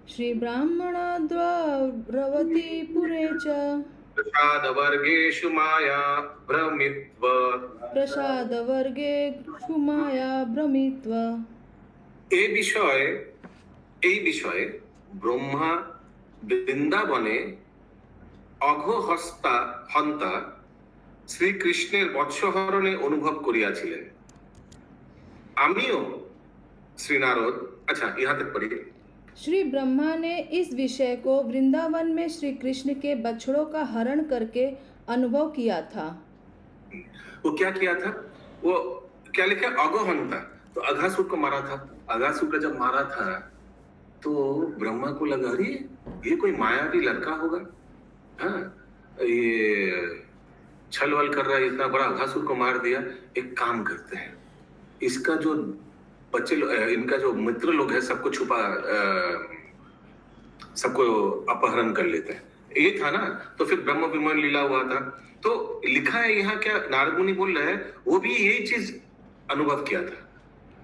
[SPEAKER 9] श्री ब्राह्मणा द्वारवती पुरे च,
[SPEAKER 2] प्रसाद वर्गेषु माया भ्रमित्व।
[SPEAKER 9] प्रसादवर्गे क्षुमाया भ्रमित्वा।
[SPEAKER 2] এই বিষয়ে ব্রহ্মা বৃন্দাবনে অঘহস্তা হন্তা শ্রীকৃষ্ণের বৎসহরণে অনুভব করিয়াছিলেন। আমিও শ্রী নারদ, আচ্ছা ইহা तक पढ़िए।
[SPEAKER 9] श्री ब्रह्मा ने इस विषय को वृंदावन में श्री कृष्ण के बछड़ों का हरण करके अनुभव किया था।
[SPEAKER 2] वो क्या किया था? वो क्या लिखा? अघहंता, तो अघासुर को मारा था। अघासुर का जब मारा था तो ब्रह्मा को लगा अरे ये कोई मायावी लड़का होगा, हाँ ये छल वल कर रहा है, इतना बड़ा अघासुर को मार दिया। एक काम करते हैं, इसका जो बच्चे इनका जो मित्र लोग है सबको सबको अपहरण कर लेते हैं। ये था ना, तो फिर ब्रह्म विमान लीला हुआ था। तो लिखा है यहाँ, क्या नारद मुनि बोल रहे हैं, वो भी यही चीज अनुभव किया था।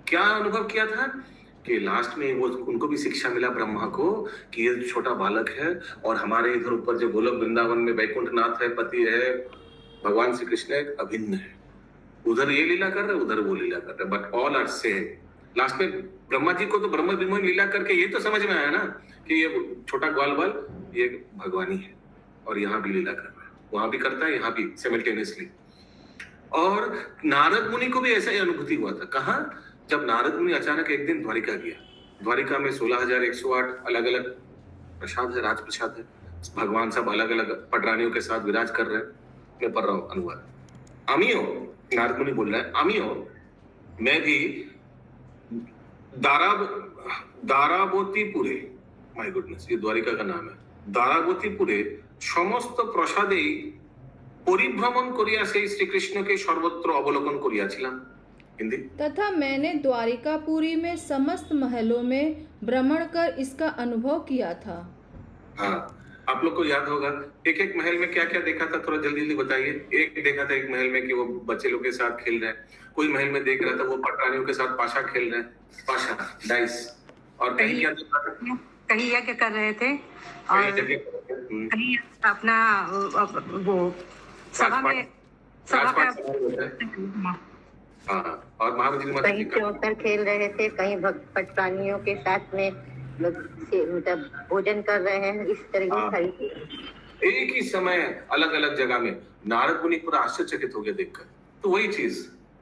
[SPEAKER 2] क्या अनुभव किया था कि लास्ट में वो उनको भी शिक्षा मिला ब्रह्मा को कि ये छोटा बालक है और हमारे इधर ऊपर जो गोलोक वृंदावन में वैकुंठनाथ है, पति है, भगवान श्री कृष्ण एक अभिन्न है। उधर ये लीला कर रहे, उधर वो लीला कर रहे, but all are same. Last में ब्रह्मा जी को तो ब्रह्म विमान लीला करके ये तो समझ में आया ना कि ये छोटा ग्वाल बाल ये भगवान ही है, और यहाँ भी लीला कर रहा है, वहां भी करता है, यहाँ भी सिमिल्टेनियसली। और नारद मुनि को भी ऐसा ही अनुभूति हुआ था। कहाँ? जब नारद मुनि अचानक एक दिन द्वारिका गया। द्वारिका में 16,108 अलग अलग प्रसाद है, राज प्रसाद है, भगवान सब अलग अलग पटरानियों के साथ विराज कर रहे हैं। मैं पढ़ रहा हूँ अनुवाद। अमियो, नारद मुनि बोल रहा है, अमियो मैं भी दारावतीपुरे, माय गुडनेस ये द्वारिका का नाम है, दारावतीपुरे समस्त प्रसादे परिभ्रमण करिया से श्री कृष्ण के सर्वत्र अवलोकन करियाছিলাম। हिंदी।
[SPEAKER 9] तथा मैंने द्वारिकापुरी में समस्त महलों में भ्रमण कर इसका अनुभव किया था।
[SPEAKER 2] हाँ, आप लोग को याद होगा एक एक महल में क्या क्या देखा था, थोड़ा जल्दी जल्दी बताइए। एक देखा था एक महल में कि वो बच्चे लोग के साथ खेल रहे हैं, कोई महल में देख रहा था वो पटरानियों के साथ पाशा खेल रहे हैं, पाशा डाइस। और कहीं क्या देखा था?
[SPEAKER 7] कहीं यज्ञ कर रहे थे और कहीं अपना वो सभा में
[SPEAKER 2] हाँ, और महावती माता
[SPEAKER 3] कहीं चौतर खेल रहे थे, कहीं पटरानियों के साथ में मतलब भोजन कर रहे हैं, इस तरह की
[SPEAKER 2] एक ही समय अलग अलग जगह में। नारद मुनि पूरा आश्चर्यचकित हो गया देखकर। तो वही चीज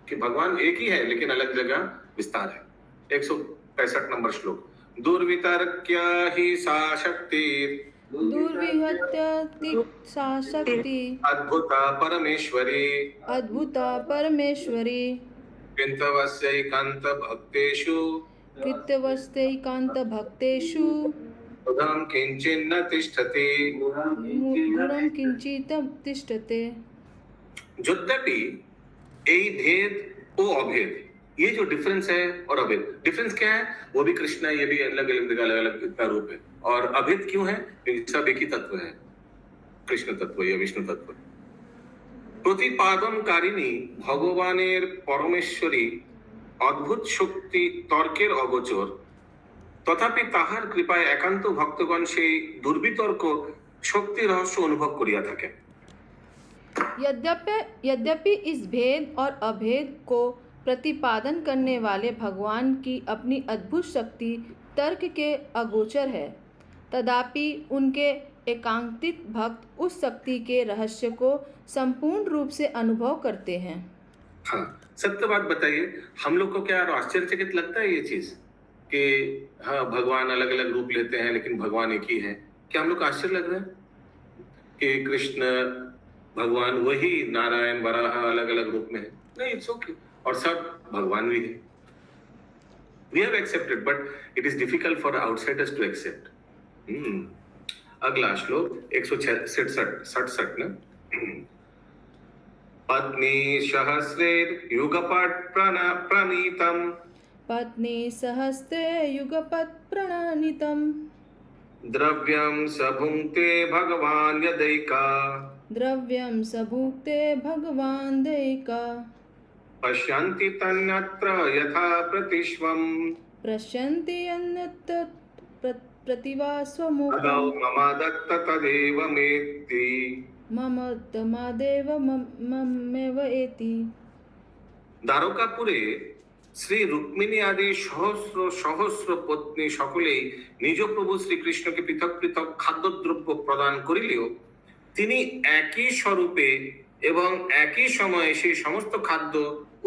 [SPEAKER 2] कि भगवान एक ही है लेकिन अलग जगह विस्तार है। 165 नंबर श्लोक। दुर्वितर्क्य हि सा शक्ति
[SPEAKER 9] दुर्विहत्य सा शक्ति
[SPEAKER 2] अद्भुता परमेश्वरी
[SPEAKER 9] अद्भुता परमेश्वरी
[SPEAKER 2] कृतवस्यैकान्त भक्तेषु
[SPEAKER 9] कृत्यवस्त्यैकान्त भक्तेषु
[SPEAKER 2] गुणं किंचिन्न तिष्ठति।
[SPEAKER 9] गुणं किंचित तिष्ठते।
[SPEAKER 2] यद्यपि यही भेद ओ अभेद, ये जो डिफरेंस है और अभेद, डिफरेंस क्या है? वो भी कृष्ण है, ये भी अलग अलग इतना रूप है। और अभेद क्यों है? क्योंकि सब एक ही तत्व है, कृष्ण तत्व या विष्णु तत्व। प्रतिपादनकारिणी भगवानेर परमेश्वरी अद्भुत शक्ति तर्केर अगोचर, तथापि ताहार कृपाय एकांत भक्तगण সেই दुर्वितर्क शक्ति रहस्य अनुभव करिया থাকে।
[SPEAKER 9] यद्यपि इस भेद और अभेद को प्रतिपादन करने वाले भगवान की अपनी अद्भुत शक्ति तर्क के अगोचर है, तथापि उनके एकांतित भक्त उस शक्ति के रहस्य को संपूर्ण रूप से अनुभव करते हैं।
[SPEAKER 2] हाँ, सत्य बात बताइए, हम लोग को क्या आश्चर्यचकित लगता है ये चीज कि हाँ भगवान अलग अलग रूप लेते हैं लेकिन भगवान एक ही है? क्या हम लोग को आश्चर्य लग रहा है कि कृष्ण भगवान वही नारायण वराह अलग अलग रूप में है? नहीं, इट्स ओके। और सब भगवान भी है। We have accepted, but it is difficult for outsiders to accept. अगला श्लोक 167 ना। पत्नी सहस्रेर युगपत् प्रणीतम
[SPEAKER 9] पत्नी सहस्ते युगपत् प्रणीतम
[SPEAKER 2] द्रव्यं सभुङ्क्ते भगवान् यदैका
[SPEAKER 9] द्रव्यं सभुक्ते भगवान् दैका
[SPEAKER 2] पश्यन्ति तन्यत्र यथा प्रतिश्वम्
[SPEAKER 9] पश्यन्ति अन्यत्र प्रतिवा स्वमुखम्
[SPEAKER 2] तदौ मम दत्त तदेव मेति।
[SPEAKER 9] ममोत्तमादेव ममेव एति।
[SPEAKER 2] দ্বারকাপুরে শ্রী রুক্মিণী আদি সহস্র সহস্র পত্নী সকলেই নিজ প্রভু শ্রীকৃষ্ণকে পৃথক পৃথক খাদ্যদ্রব্য প্রদান করিলেও তিনি একই স্বরূপে এবং একই সময়ে সেই সমস্ত খাদ্য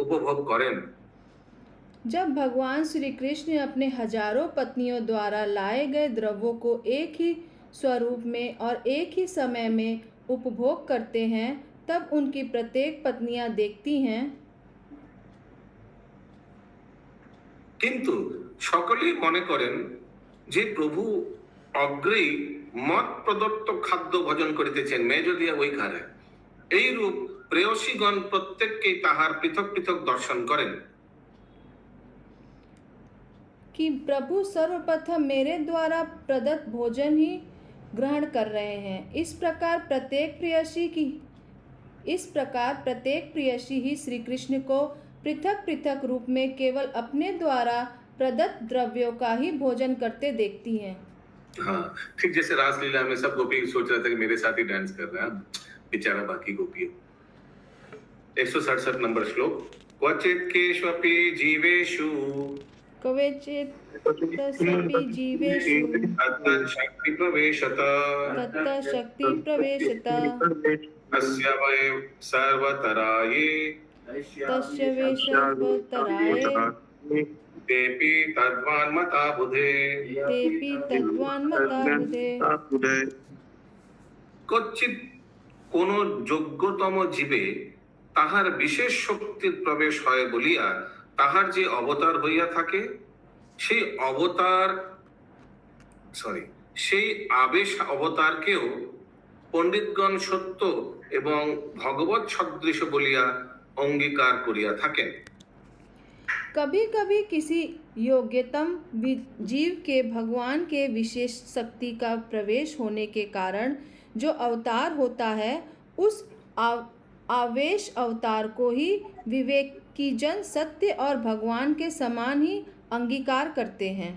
[SPEAKER 2] উপভোগ করেন।
[SPEAKER 9] जब भगवान श्री कृष्ण अपने हजारों पत्नियों द्वारा लाए गए द्रव्यों को एक ही स्वरूप में और एक ही समय में उपभोग करते हैं, तब उनकी प्रत्येक पत्नियां देखती हैं,
[SPEAKER 2] কিন্তু সকলেই মনে করেন যে প্রভু অগ্রেই মত প্রদত্ত খাদ্য ভোজন করিতেছেন, মেজ দিয়া ওই খারে। এই রূপ প্রেয়সীগণ প্রত্যেককেই তাহার পৃথক পৃথক দর্শন করেন।
[SPEAKER 9] कि प्रभु सर्वप्रथम मेरे द्वारा प्रदत्त भोजन ही ग्रहण कर रहे हैं। इस प्रकार प्रत्येक प्रेयसी ही श्री कृष्ण को पृथक पृथक रूप में केवल अपने द्वारा प्रदत्त द्रव्यों का ही भोजन करते देखती हैं।
[SPEAKER 2] हाँ, ठीक जैसे रासलीला में सब गोपी सोच रहा था कि मेरे साथ ही डांस कर रहा है, बेचारा बाकी गोपी। 167 नंबर श्लोक। क्वचित केष्वपि जीवेषु
[SPEAKER 9] कवचित्तस्यपि जीवेषु
[SPEAKER 2] शक्ति प्रवेशत
[SPEAKER 9] तत्र शक्ति प्रवेशत
[SPEAKER 2] तस्य वै सर्वतराये
[SPEAKER 9] तस्य वे सर्वतराय
[SPEAKER 2] तेपि तद्वान्मता बुधे।
[SPEAKER 9] तेपि तद्वान्मता बुधे।
[SPEAKER 2] কচ্ছিৎ কোন যোগ্যতম জীবে তাহার বিশেষ শক্তির প্রবেশ হয় বলিয়া তাহার যে অবতার হইয়া থাকে, সেই আবেশ অবতারকেও পণ্ডিতগণ সত্য এবং ভগবৎ সদৃশ বলিয়া অঙ্গীকার করিয়া থাকেন।
[SPEAKER 9] कभी कभी किसी योग्यतम जीव के भगवान के विशेष शक्ति का प्रवेश होने के कारण जो अवतार होता है, उस आवेश अवतार को ही विवेकी जन सत्य और भगवान के समान ही अंगीकार करते हैं।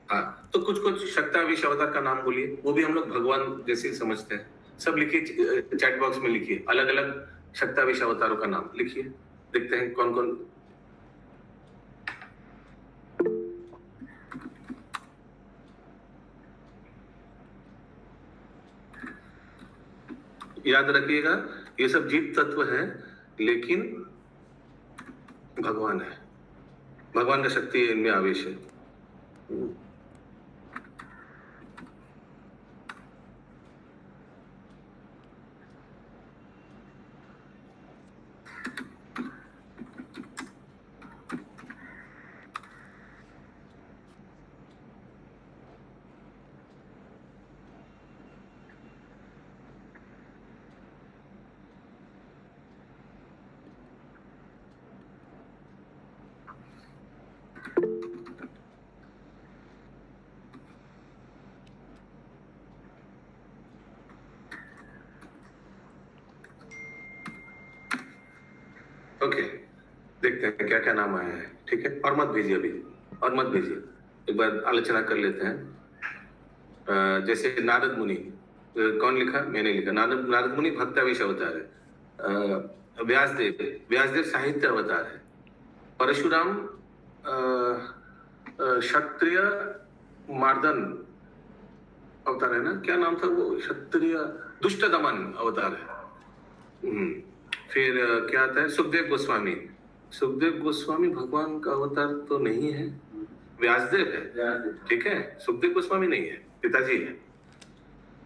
[SPEAKER 2] हाँ, तो कुछ कुछ शक्तावेश अवतार का नाम बोलिए, वो भी हम लोग भगवान जैसे ही समझते हैं। सब लिखिए, चैट बॉक्स में लिखिए, अलग अलग शक्तावेश अवतारों का नाम लिखिए, देखते हैं कौन कौन। याद रखिएगा, ये सब जीव तत्व है, लेकिन भगवान है, भगवान का शक्ति इनमें आवेश है। ओके, देखते हैं क्या क्या नाम आया है, ठीक है। और मत भेजिए अभी, और मत भेजिए, एक बार आलोचना कर लेते हैं। जैसे नारद मुनि, कौन लिखा? मैंने लिखा। नारद मुनि भक्तावेश अवतार है। व्यासदेव साहित्य अवतार है। परशुराम क्षत्रिय मार्दन अवतार है ना, क्या नाम था वो, क्षत्रिय दुष्ट दमन अवतार है। फिर क्या आता है? सुखदेव गोस्वामी भगवान का अवतार तो नहीं है, व्यासदेव है, ठीक है। सुखदेव गोस्वामी नहीं है, पिताजी है।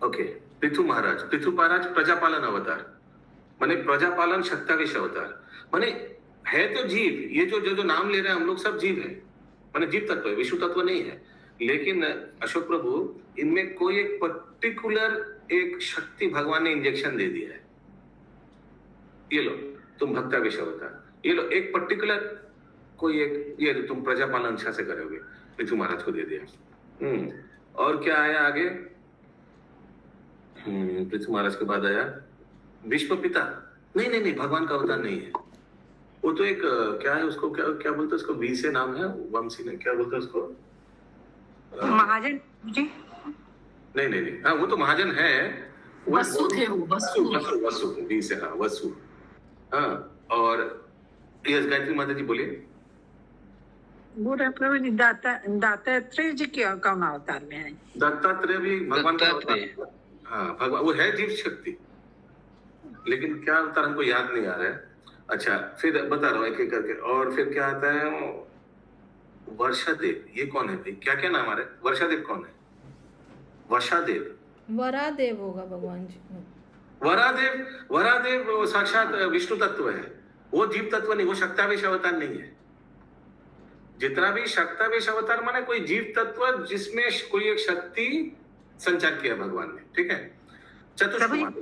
[SPEAKER 2] ओके, पृथु महाराज प्रजापालन अवतार, माने प्रजापालन शक्तावेश अवतार, माने है तो जीव। ये जो नाम ले रहे हैं हम लोग, सब जीव है, माने जीव तत्व है, विष्णु तत्व नहीं है। लेकिन अशोक प्रभु, इनमें कोई एक पर्टिकुलर एक शक्ति भगवान ने इंजेक्शन दे दिया है। ये लो तुम भक्तावेश अवतार, ये लो एक पर्टिकुलर कोई एक, ये तुम प्रजापालन अच्छा से करोगे, पृथु महाराज को दे दिया। और क्या आया आगे? पृथु महाराज के बाद आया विश्व पिता। नहीं, भगवान का अवतार नहीं है वो। तो एक क्या है उसको, क्या बोलते हैं उसको, वी से नाम है, वंशी ने क्या बोलते हैं उसको,
[SPEAKER 7] महाजन जी।
[SPEAKER 2] नहीं, हाँ वो तो महाजन है,
[SPEAKER 6] वसु थे वो, वसु।
[SPEAKER 2] वसु वसु डी से, हाँ वसु। हाँ, और यस गायत्री माता जी बोलिए।
[SPEAKER 10] बोल रहे प्रभु जी, दत्तात्रेय जी के कौन अवतार में है?
[SPEAKER 2] दत्तात्रेय भी भगवान का अवतार।
[SPEAKER 5] दत्तात्रेय।
[SPEAKER 2] हाँ भगवान, वो है जीव शक्ति, लेकिन क्या अवतार हमको याद नहीं आ रहा है। अच्छा, फिर बता रहा हूँ एक एक करके। और फिर क्या आता है, वर्षादेव, ये कौन है भाई? क्या क्या नाम आ रहा है? वर्षादेव कौन है? वर्षादेव,
[SPEAKER 9] वरादेव होगा भगवान जी।
[SPEAKER 2] वरादेव। वरादेव वो साक्षात विष्णु तत्व है, वो जीव तत्व नहीं, वो शक्तावेश अवतार नहीं है। जितना भी शक्तावेश अवतार माने कोई जीव तत्व जिसमें कोई एक शक्ति संचार किया भगवान ने, ठीक है। चतुष्कुमार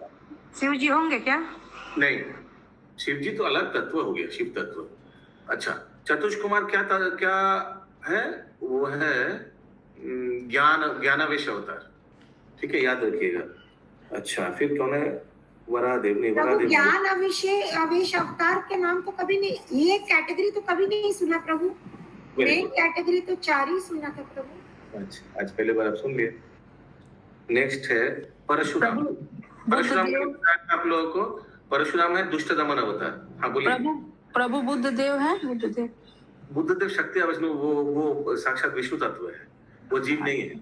[SPEAKER 7] शिव जी होंगे क्या?
[SPEAKER 2] नहीं, शिव जी तो अलग तत्व हो गया, शिव तत्व। अच्छा, चतुष्कुमार क्या है? वो है ज्ञानावेश अवतार, ठीक है, याद रखिएगा। अच्छा, फिर कौन है? वरादेव नहीं, वरादेव
[SPEAKER 3] ज्ञान आवेश अवतार के नाम तो कभी नहीं, ये कैटेगरी तो कभी नहीं सुना प्रभु। मेन कैटेगरी तो 4 ही सुना था प्रभु।
[SPEAKER 2] अच्छा, आज पहले बार आप सुन लिए। नेक्स्ट है परशुराम। परशुराम आप लोगों को, परशुराम है दुष्ट दमन अवतार। हाँ बोलिए।
[SPEAKER 10] प्रभु बुद्ध देव है? बुद्ध देव,
[SPEAKER 2] बुद्ध देव शक्ति विष्णु, वो साक्षात विष्णु तत्व है, वो जीव नहीं है।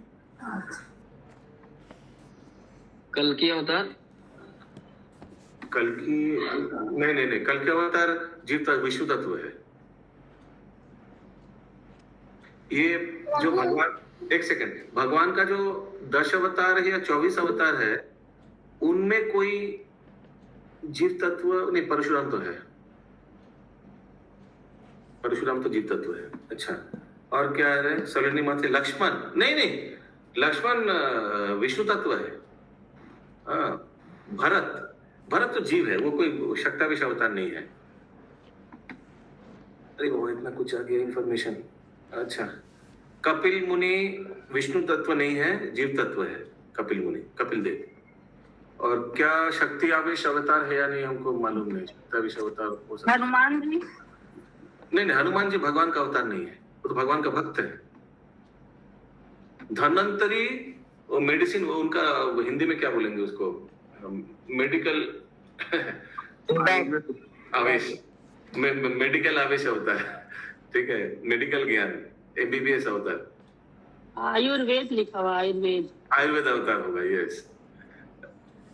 [SPEAKER 5] कल की अवतार?
[SPEAKER 2] कल की नहीं, कल के अवतार जीव तत्व, विष्णु तत्व है। ये जो भगवान, एक सेकंड, भगवान का जो 10 अवतार है या 24 अवतार है, उनमें कोई जीव तत्व नहीं। परशुराम तो है, परशुराम तो जीव तत्व है। अच्छा, और क्या है? सलोनी माते लक्ष्मण, नहीं, लक्ष्मण विष्णु तत्व है। हाँ, भरत तो जीव है, वो कोई शक्तावेश अवतार नहीं है। अरे वो इतना कुछ आ गया इंफॉर्मेशन। अच्छा, कपिल मुनि विष्णु तत्व नहीं है, जीव तत्व है कपिल मुनि, कपिल देव। और क्या शक्ति आवेश अवतार है या नहीं हमको मालूम नहीं। शक्तावेश अवतार हो सकता है।
[SPEAKER 10] हनुमान जी?
[SPEAKER 2] नहीं, हनुमान जी भगवान का अवतार नहीं है, वो तो भगवान का भक्त है। धन्वंतरी वो मेडिसिन, वो उनका हिंदी में क्या बोलेंगे उसको, मेडिकल आवेश, मेडिकल आवेश होता है, ठीक है, मेडिकल ज्ञान, एमबीबीएस अवतार।
[SPEAKER 10] आयुर्वेद लिखा हुआ, आयुर्वेद
[SPEAKER 2] अवतार होगा, यस,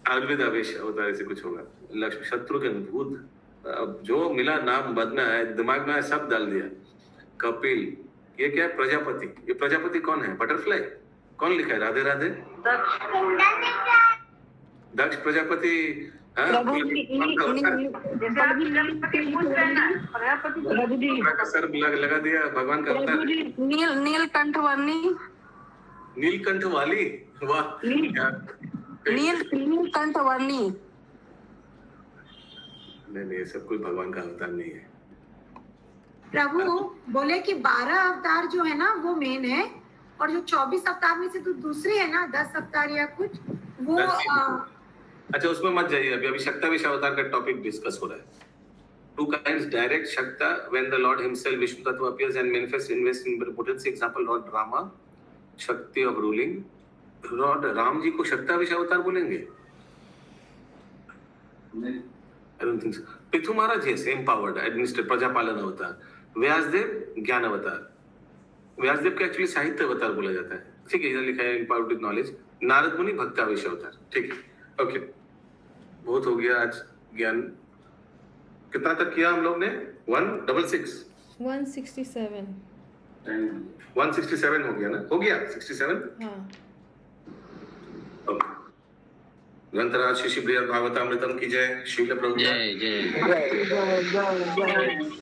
[SPEAKER 2] आयुर्वेद आवेश अवतार ऐसे कुछ होगा। लक्ष्मी, शत्रु के भूत, अब जो मिला नाम बदना है, दिमाग में सब डाल दिया। कपिल, ये क्या है? प्रजापति। ये प्रजापति कौन है? बटरफ्लाई। कौन लिखा है? राधे राधे। दक्ष प्रजापति। सर लगा दिया भगवान का अवतार।
[SPEAKER 10] नीलकंठ वर्णी।
[SPEAKER 2] नीलकंठ वाली, वाह।
[SPEAKER 10] नीलकंठ वर्णी।
[SPEAKER 2] नहीं, ये सब कोई भगवान का अवतार नहीं है।
[SPEAKER 3] प्रभु बोले कि 12 अवतार जो है ना वो मेन है, और जो 24 अवतार में से तो दूसरे है ना 10 अवतार या कुछ वो।
[SPEAKER 2] अच्छा, उसमें मत जाइए अभी शक्तावेश अवतार का टॉपिक डिस्कस हो रहा है। Two kinds, direct Shakta, when the Lord himself, Vishnu Tattva, appears and manifests in potency. Example, Lord Rama, Shakti of ruling. Lord Ram ji को शक्तावेश अवतार बोलेंगे? I don't think so. Prithu Maharaj, yes, empowered, administrator, प्रजापालन अवतार। व्यासदेव ज्ञान अवतार। व्यासदेव को एक्चुअली साहित्य अवतार बोला जाता है, ठीक है, इधर लिखा है empowered with knowledge। नारद मुनि भक्तावेश अवतार, ठीक है, ओके। बहुत हो गया आज ज्ञान। कितना तक किया हम लोग ने? 166 167 हो गया ना? हो गया 67।
[SPEAKER 9] हाँ।
[SPEAKER 2] ग्रंथराज श्री श्री बृहद भागवतामृतम की जय। शील प्रभु
[SPEAKER 5] जय जय।